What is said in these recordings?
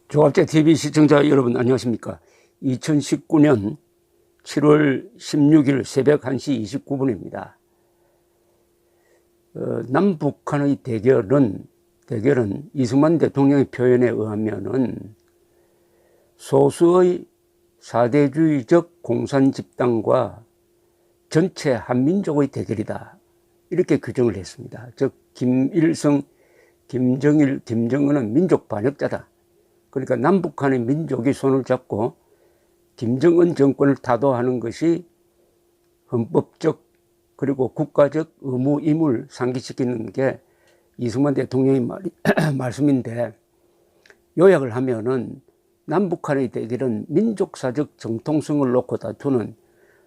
조합제TV 시청자 여러분 안녕하십니까. 2019년 7월 16일 새벽 1시 29분입니다. 남북한의 대결은 이승만 대통령의 표현에 의하면은 소수의 사대주의적 공산집단과 전체 한민족의 대결이다, 이렇게 규정을 했습니다. 즉 김일성, 김정일, 김정은은 민족 반역자다. 그러니까 남북한의 민족이 손을 잡고 김정은 정권을 타도하는 것이 헌법적 그리고 국가적 의무, 임무를 상기시키는 게 이승만 대통령의 말씀인데, 요약을 하면은 남북한의 대결은 민족사적 정통성을 놓고 다투는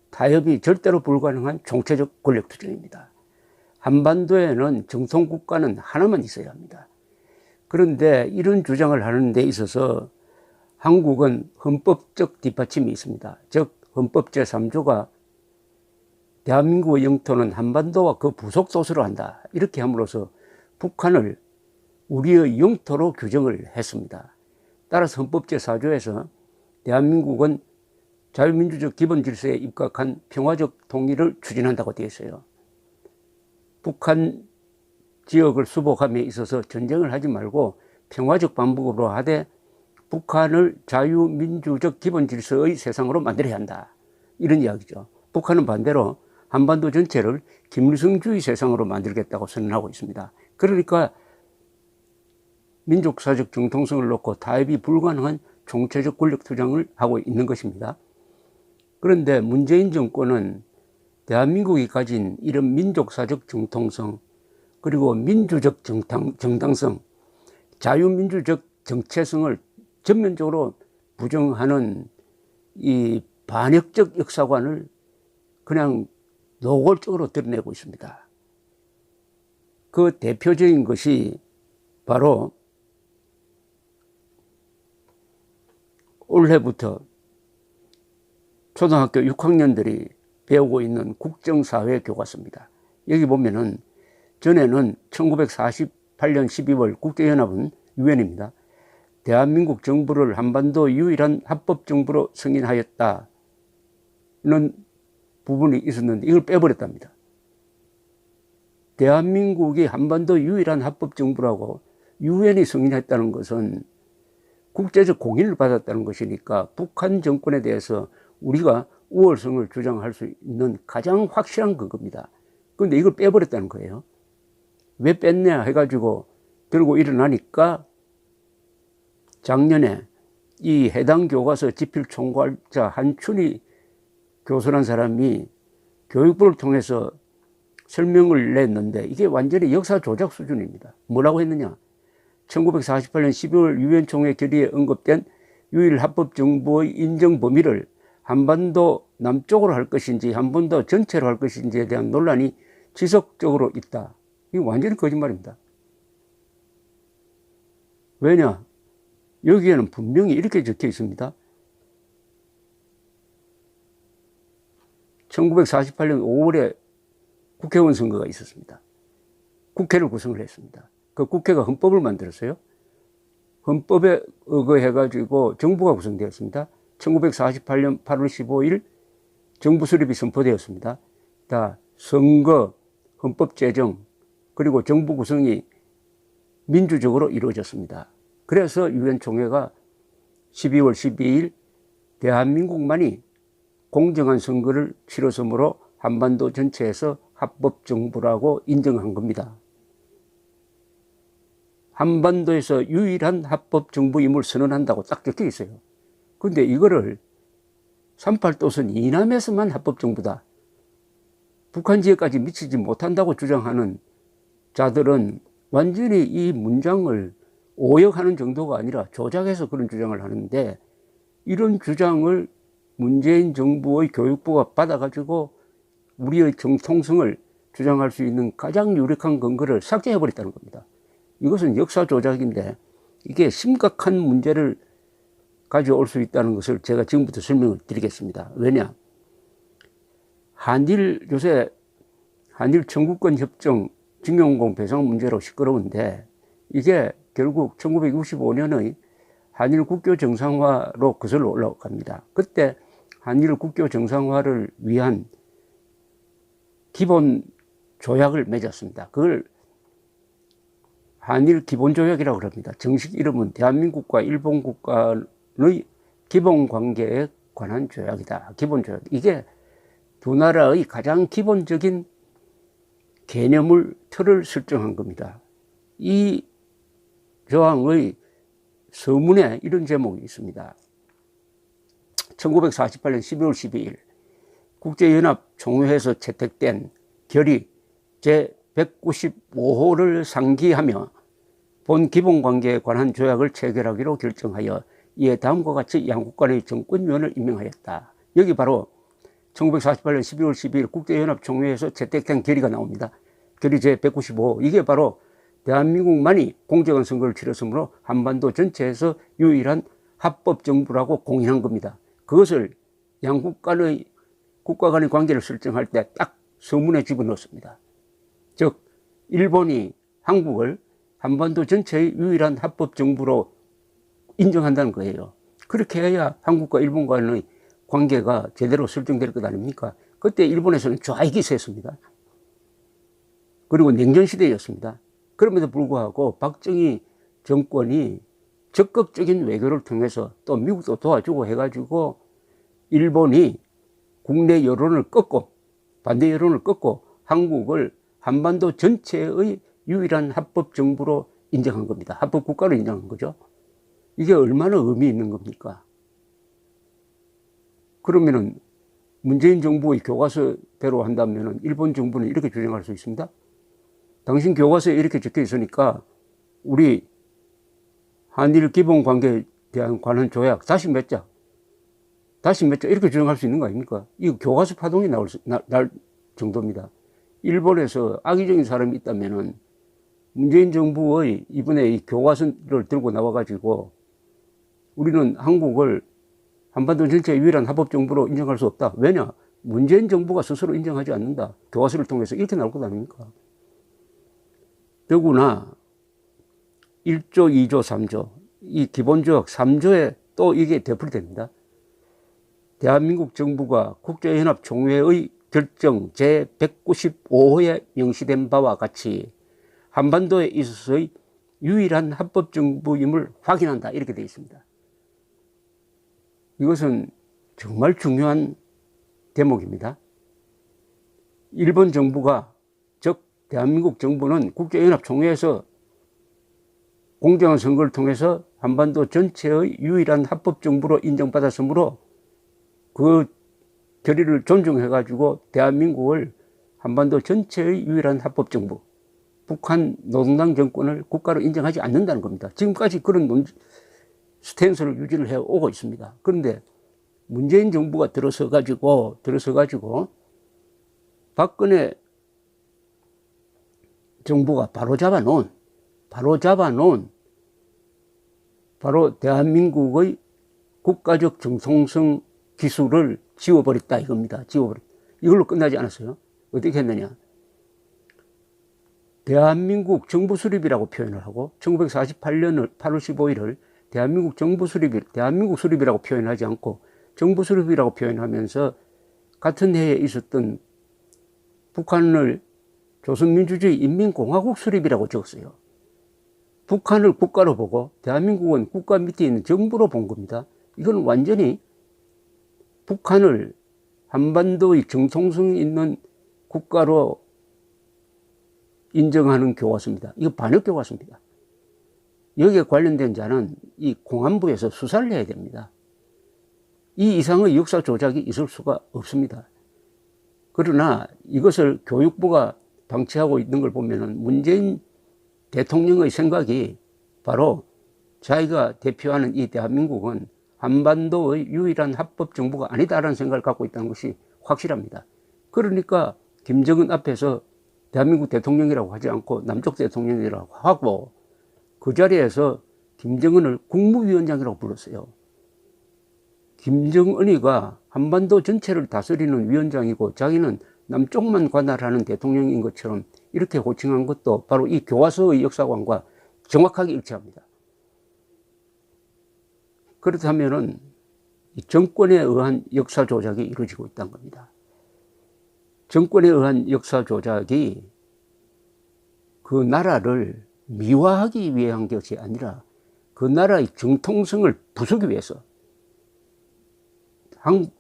타협이 절대로 불가능한 총체적 권력투쟁입니다. 한반도에는 정통국가는 하나만 있어야 합니다. 그런데 이런 주장을 하는 데 있어서 한국은 헌법적 뒷받침이 있습니다. 즉 헌법 제3조가 대한민국의 영토는 한반도와 그 부속 도시로 한다, 이렇게 함으로써 북한을 우리의 영토로 규정을 했습니다. 따라서 헌법 제4조에서 대한민국은 자유민주적 기본질서에 입각한 평화적 통일을 추진한다고 되어 있어요. 북한 지역을 수복함에 있어서 전쟁을 하지 말고 평화적 방법으로 하되 북한을 자유민주적 기본질서의 세상으로 만들어야 한다, 이런 이야기죠. 북한은 반대로 한반도 전체를 김일성주의 세상으로 만들겠다고 선언하고 있습니다. 그러니까 민족사적 정통성을 놓고 타협이 불가능한 총체적 권력투쟁을 하고 있는 것입니다. 그런데 문재인 정권은 대한민국이 가진 이런 민족사적 정통성, 그리고 민주적 정당성, 자유민주적 정체성을 전면적으로 부정하는 이 반역적 역사관을 그냥 노골적으로 드러내고 있습니다. 그 대표적인 것이 바로 올해부터 초등학교 6학년들이 배우고 있는 국정사회 교과서입니다. 여기 보면은 전에는 1948년 12월 국제연합은 유엔입니다. 대한민국 정부를 한반도 유일한 합법정부로 승인하였다는 부분이 있었는데 이걸 빼버렸답니다. 대한민국이 한반도 유일한 합법정부라고 유엔이 승인했다는 것은 국제적 공인을 받았다는 것이니까 북한 정권에 대해서 우리가 우월성을 주장할 수 있는 가장 확실한 근거입니다. 그런데 이걸 빼버렸다는 거예요. 왜 뺐냐 해가지고 들고 일어나니까 작년에 이 해당 교과서 집필 총괄자 한춘희 교수란 사람이 교육부를 통해서 설명을 냈는데 이게 완전히 역사 조작 수준입니다. 뭐라고 했느냐? 1948년 12월 유엔 총회 결의에 언급된 유일 합법 정부의 인정 범위를 한반도 남쪽으로 할 것인지 한반도 전체로 할 것인지에 대한 논란이 지속적으로 있다. 이거 완전히 거짓말입니다. 왜냐? 여기에는 분명히 이렇게 적혀 있습니다. 1948년 5월에 국회의원 선거가 있었습니다. 국회를 구성을 했습니다. 그 국회가 헌법을 만들었어요. 헌법에 의거해가지고 정부가 구성되었습니다. 1948년 8월 15일 정부 수립이 선포되었습니다. 다 선거, 헌법 제정, 그리고 정부 구성이 민주적으로 이루어졌습니다. 그래서 유엔 총회가 12월 12일 대한민국만이 공정한 선거를 치러서므로 한반도 전체에서 합법 정부라고 인정한 겁니다. 한반도에서 유일한 합법 정부임을 선언한다고 딱 적혀 있어요. 그런데 이거를 38도선 이남에서만 합법 정부다, 북한 지역까지 미치지 못한다고 주장하는 자들은 완전히 이 문장을 오역하는 정도가 아니라 조작해서 그런 주장을 하는데, 이런 주장을 문재인 정부의 교육부가 받아가지고 우리의 정통성을 주장할 수 있는 가장 유력한 근거를 삭제해버렸다는 겁니다. 이것은 역사 조작인데 이게 심각한 문제를 가져올 수 있다는 것을 제가 지금부터 설명을 드리겠습니다. 왜냐? 요새 한일 청구권 협정 징용공 배상 문제로 시끄러운데, 이게 결국 1965년의 한일 국교 정상화로 거슬러 올라갑니다. 그때 한일 국교 정상화를 위한 기본 조약을 맺었습니다. 그걸 한일 기본조약이라고 합니다. 정식 이름은 대한민국과 일본 국간의 기본 관계에 관한 조약이다. 기본조약. 이게 두 나라의 가장 기본적인 개념을, 틀을 설정한 겁니다. 이 조항의 서문에 이런 제목이 있습니다. 1948년 12월 12일 국제연합 총회에서 채택된 결의 제195호를 상기하며 본 기본관계에 관한 조약을 체결하기로 결정하여 이에 다음과 같이 양국 간의 정권위원을 임명하였다. 여기 바로 1948년 12월 12일 국제연합 총회에서 채택된 결의가 나옵니다. 결의 제195호. 이게 바로 대한민국만이 공정한 선거를 치렀으므로 한반도 전체에서 유일한 합법정부라고 공인한 겁니다. 그것을 양국 간의 국가 간의 관계를 설정할 때 딱 서문에 집어넣었습니다. 즉 일본이 한국을 한반도 전체의 유일한 합법정부로 인정한다는 거예요. 그렇게 해야 한국과 일본 간의 관계가 제대로 설정될 것 아닙니까? 그때 일본에서는 좌익이 셌습니다. 그리고 냉전시대였습니다. 그럼에도 불구하고 박정희 정권이 적극적인 외교를 통해서 또 미국도 도와주고 해가지고 일본이 국내 여론을 꺾고 반대 여론을 꺾고 한국을 한반도 전체의 유일한 합법 정부로 인정한 겁니다. 합법 국가로 인정한 거죠. 이게 얼마나 의미 있는 겁니까? 그러면은 문재인 정부의 교과서대로 한다면은 일본 정부는 이렇게 주장할 수 있습니다. 당신 교과서에 이렇게 적혀 있으니까 우리 한일 기본 관계에 대한 관한 조약 다시 맺자. 이렇게 주장할 수 있는 거 아닙니까? 이거 교과서 파동이 날 정도입니다. 일본에서 악의적인 사람이 있다면은 문재인 정부의 이번에 이 교과서를 들고 나와가지고 우리는 한국을 한반도 전체의 유일한 합법정부로 인정할 수 없다. 왜냐? 문재인 정부가 스스로 인정하지 않는다. 교과서를 통해서 이렇게 나올 것 아닙니까? 더구나 1조, 2조, 3조 이 기본조약 3조에 또 이게 되풀이됩니다. 대한민국 정부가 국제연합 총회의 결정 제195호에 명시된 바와 같이 한반도에 있어서의 유일한 합법정부임을 확인한다. 이렇게 되어 있습니다. 이것은 정말 중요한 대목입니다. 일본 정부가, 즉 대한민국 정부는 국제연합 총회에서 공정한 선거를 통해서 한반도 전체의 유일한 합법정부로 인정받았으므로 그 결의를 존중해가지고 대한민국을 한반도 전체의 유일한 합법정부, 북한 노동당 정권을 국가로 인정하지 않는다는 겁니다. 지금까지 그런 스탠스를 유지를 해오고 있습니다. 그런데 문재인 정부가 들어서가지고 박근혜 정부가 바로 대한민국의 국가적 정통성 기술을 지워버렸다 이겁니다. 이걸로 끝나지 않았어요. 어떻게 했느냐? 대한민국 정부 수립이라고 표현을 하고 1948년 8월 15일을 대한민국 수립이라고 표현하지 않고 정부 수립이라고 표현하면서 같은 해에 있었던 북한을 조선민주주의 인민공화국 수립이라고 적었어요. 북한을 국가로 보고 대한민국은 국가 밑에 있는 정부로 본 겁니다. 이건 완전히 북한을 한반도의 정통성 있는 국가로 인정하는 교과서입니다. 이거 반역 교과서입니다. 여기에 관련된 자는 이 공안부에서 수사를 해야 됩니다. 이 이상의 역사 조작이 있을 수가 없습니다. 그러나 이것을 교육부가 방치하고 있는 걸 보면은 문재인 대통령의 생각이 바로 자기가 대표하는 이 대한민국은 한반도의 유일한 합법 정부가 아니다라는 생각을 갖고 있다는 것이 확실합니다. 그러니까 김정은 앞에서 대한민국 대통령이라고 하지 않고 남쪽 대통령이라고 하고 그 자리에서 김정은을 국무위원장이라고 불렀어요. 김정은이가 한반도 전체를 다스리는 위원장이고 자기는 남쪽만 관할하는 대통령인 것처럼 이렇게 호칭한 것도 바로 이 교과서의 역사관과 정확하게 일치합니다. 그렇다면은 정권에 의한 역사 조작이 이루어지고 있다는 겁니다. 정권에 의한 역사 조작이 그 나라를 미화하기 위한 것이 아니라 그 나라의 정통성을 부수기 위해서,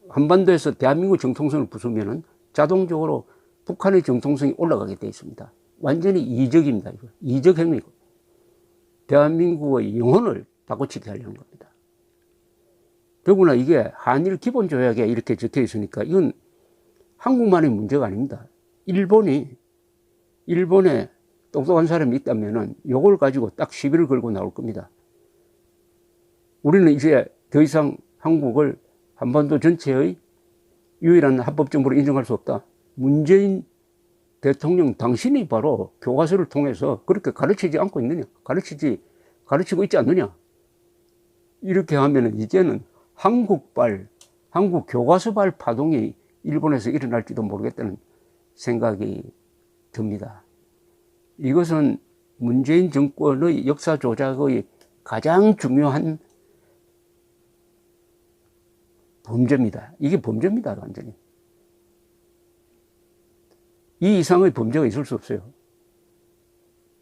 한반도에서 대한민국 정통성을 부수면은 자동적으로 북한의 정통성이 올라가게 되어 있습니다. 완전히 이적입니다. 이거. 이적 행위고. 대한민국의 영혼을 바꿔치기 하려는 겁니다. 더구나 이게 한일 기본 조약에 이렇게 적혀 있으니까 이건 한국만의 문제가 아닙니다. 일본에 똑똑한 사람이 있다면은 이걸 가지고 딱 시비를 걸고 나올 겁니다. 우리는 이제 더 이상 한국을 한반도 전체의 유일한 합법정부로 인정할 수 없다. 문재인 대통령 당신이 바로 교과서를 통해서 그렇게 가르치지 않고 있느냐? 가르치고 있지 않느냐? 이렇게 하면은 이제는 한국 교과서발 파동이 일본에서 일어날지도 모르겠다는 생각이 듭니다. 이것은 문재인 정권의 역사 조작의 가장 중요한 범죄입니다. 이게 범죄입니다, 완전히. 이 이상의 범죄가 있을 수 없어요.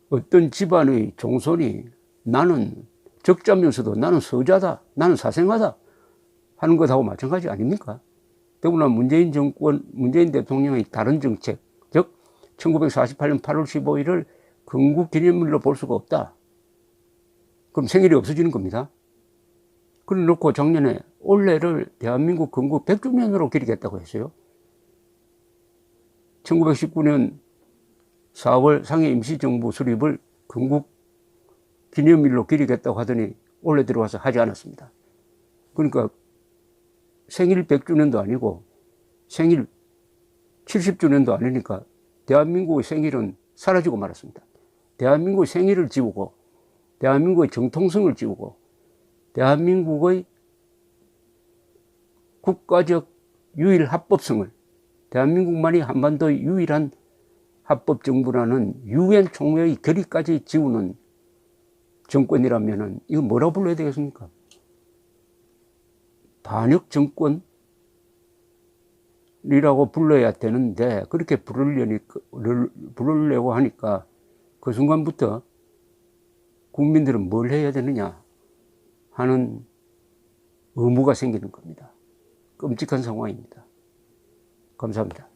어떤 집안의 종손이 나는 적자면서도 나는 서자다, 나는 사생하다 하는 것하고 마찬가지 아닙니까? 더구나 문재인 대통령의 다른 정책, 즉 1948년 8월 15일을 건국기념일로 볼 수가 없다. 그럼 생일이 없어지는 겁니다. 그래 놓고 작년에 올해를 대한민국 건국 100주년으로 기리겠다고 했어요. 1919년 4월 상해 임시정부 수립을 건국 기념일로 기리겠다고 하더니 올해 들어와서 하지 않았습니다. 그러니까 생일 100주년도 아니고 생일 70주년도 아니니까 대한민국의 생일은 사라지고 말았습니다. 대한민국의 생일을 지우고 대한민국의 정통성을 지우고 대한민국의 국가적 유일 합법성을, 대한민국만이 한반도의 유일한 합법정부라는 유엔 총회의 결의까지 지우는 정권이라면은 이거 뭐라고 불러야 되겠습니까? 반역 정권이라고 불러야 되는데 그렇게 부르려고 하니까 그 순간부터 국민들은 뭘 해야 되느냐 하는 의무가 생기는 겁니다. 끔찍한 상황입니다. 감사합니다.